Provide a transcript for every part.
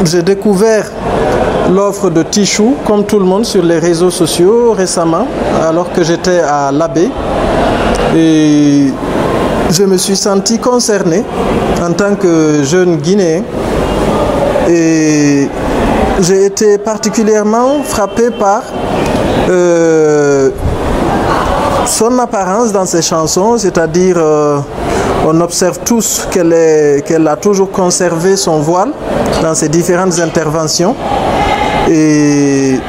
j'ai découvert l'offre de Tichou, comme tout le monde, sur les réseaux sociaux récemment, alors que j'étais à l'Abbé. Et je me suis senti concerné en tant que jeune Guinéen. Et j'ai été particulièrement frappé par son apparence dans ses chansons, c'est-à-dire on observe tous qu'elle a toujours conservé son voile dans ses différentes interventions. Et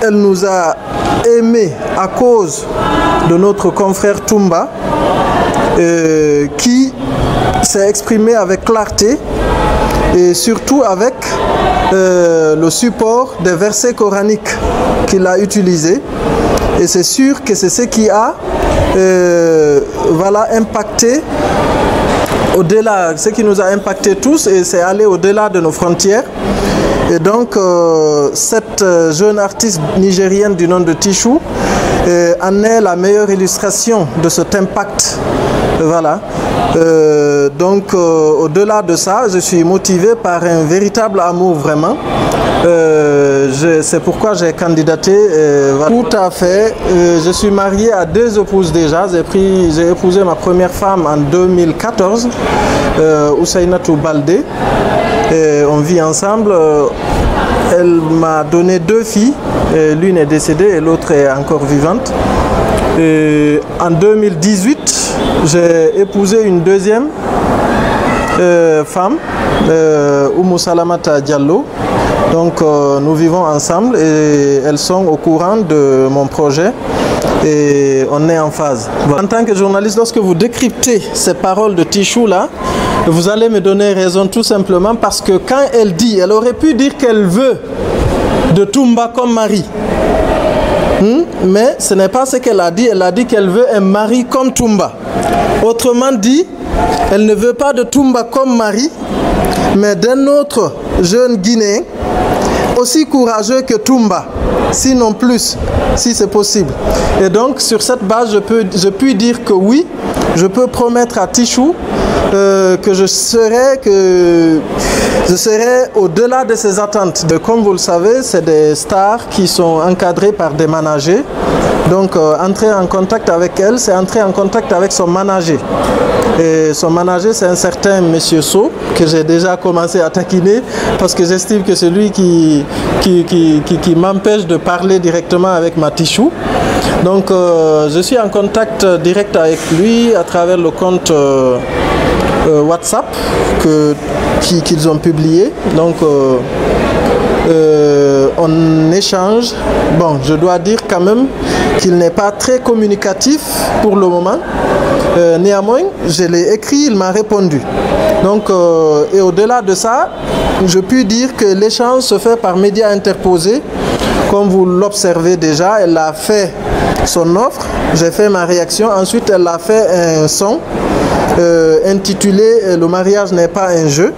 elle nous a aimés à cause de notre confrère Toumba, qui s'est exprimé avec clarté et surtout avec le support des versets coraniques qu'il a utilisés. Et c'est sûr que c'est ce qui a voilà, impacté au-delà, ce qui nous a impacté tous, et c'est aller au-delà de nos frontières. Et donc, cette jeune artiste nigérienne du nom de Tichou en est la meilleure illustration de cet impact. Voilà. Donc, au-delà de ça, je suis motivé par un véritable amour, vraiment. C'est pourquoi j'ai candidaté. Voilà. Tout à fait. Je suis marié à 2 épouses déjà. J'ai épousé ma première femme en 2014, Oussainatou Baldé. On vit ensemble. Elle m'a donné 2 filles. L'une est décédée et l'autre est encore vivante. En 2018, j'ai épousé une deuxième femme, Oumou Salamata Diallo. Donc nous vivons ensemble et elles sont au courant de mon projet et on est en phase. Voilà. En tant que journaliste, lorsque vous décryptez ces paroles de Tichou là, vous allez me donner raison tout simplement parce que quand elle dit, elle aurait pu dire qu'elle veut de Toumba comme mari. Mais ce n'est pas ce qu'elle a dit. Elle a dit qu'elle veut un mari comme Toumba. Autrement dit, elle ne veut pas de Toumba comme mari, mais d'un autre jeune Guinéen aussi courageux que Toumba, sinon plus, si c'est possible. Et donc, sur cette base, je puis dire que oui, je peux promettre à Tichou que je serai au-delà de ses attentes. Comme vous le savez, c'est des stars qui sont encadrées par des managers. Donc, entrer en contact avec elle, c'est entrer en contact avec son manager. Et son manager, c'est un certain Monsieur So, que j'ai déjà commencé à taquiner, parce que j'estime que c'est lui qui m'empêche de parler directement avec ma Tichou. Donc, je suis en contact direct avec lui à travers le compte WhatsApp qu'ils ont publié. Donc, on échange. Bon, je dois dire quand même qu'il n'est pas très communicatif pour le moment. Néanmoins, je l'ai écrit, il m'a répondu. Donc, et au-delà de ça, je puis dire que l'échange se fait par médias interposés. Comme vous l'observez déjà, elle a fait son offre, j'ai fait ma réaction. Ensuite, elle a fait un son intitulé « Le mariage n'est pas un jeu ».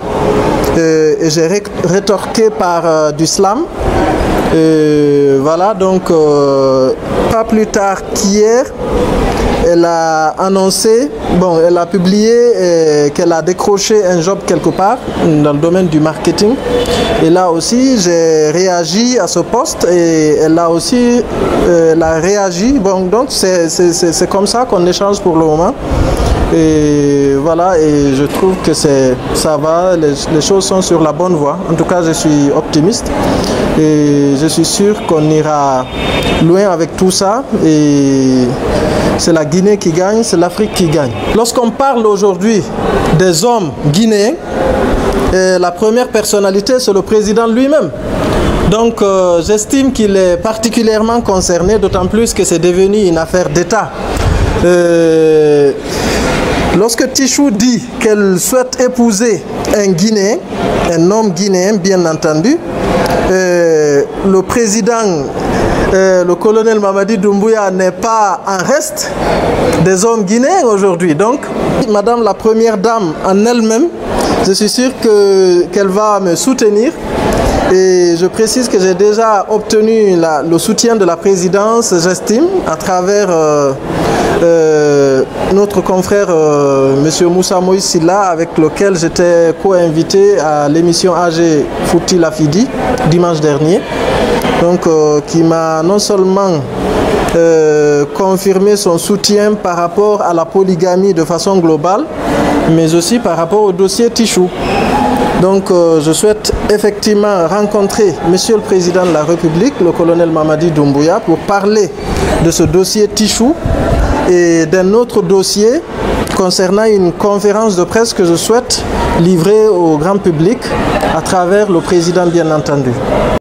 Et j'ai rétorqué par du slam. Voilà, donc pas plus tard qu'hier, elle a annoncé, bon, elle a publié qu'elle a décroché un job quelque part dans le domaine du marketing. Et là aussi, j'ai réagi à ce poste et elle a aussi réagi. Bon, donc c'est comme ça qu'on échange pour le moment. Et voilà, et je trouve que ça va, les choses sont sur la bonne voie. En tout cas, je suis optimiste et je suis sûr qu'on ira loin avec tout ça. Et c'est la Guinée qui gagne, c'est l'Afrique qui gagne. Lorsqu'on parle aujourd'hui des hommes guinéens, la première personnalité, c'est le président lui-même. Donc, j'estime qu'il est particulièrement concerné, d'autant plus que c'est devenu une affaire d'État. Lorsque Tichou dit qu'elle souhaite épouser un Guinéen, un homme guinéen bien entendu, le président, le colonel Mamadi Doumbouya n'est pas en reste des hommes guinéens aujourd'hui. Donc, Madame la Première Dame en elle-même, je suis sûr qu'elle va me soutenir. Et je précise que j'ai déjà obtenu le soutien de la présidence, j'estime, à travers notre confrère M. Moussa Moïse Silla, avec lequel j'étais co-invité à l'émission AG Fouti Lafidi dimanche dernier, donc qui m'a non seulement confirmé son soutien par rapport à la polygamie de façon globale, mais aussi par rapport au dossier Tichou. Donc je souhaite effectivement rencontrer Monsieur le Président de la République, le colonel Mamadi Doumbouya, pour parler de ce dossier Tichou et d'un autre dossier concernant une conférence de presse que je souhaite livrer au grand public à travers le Président bien entendu.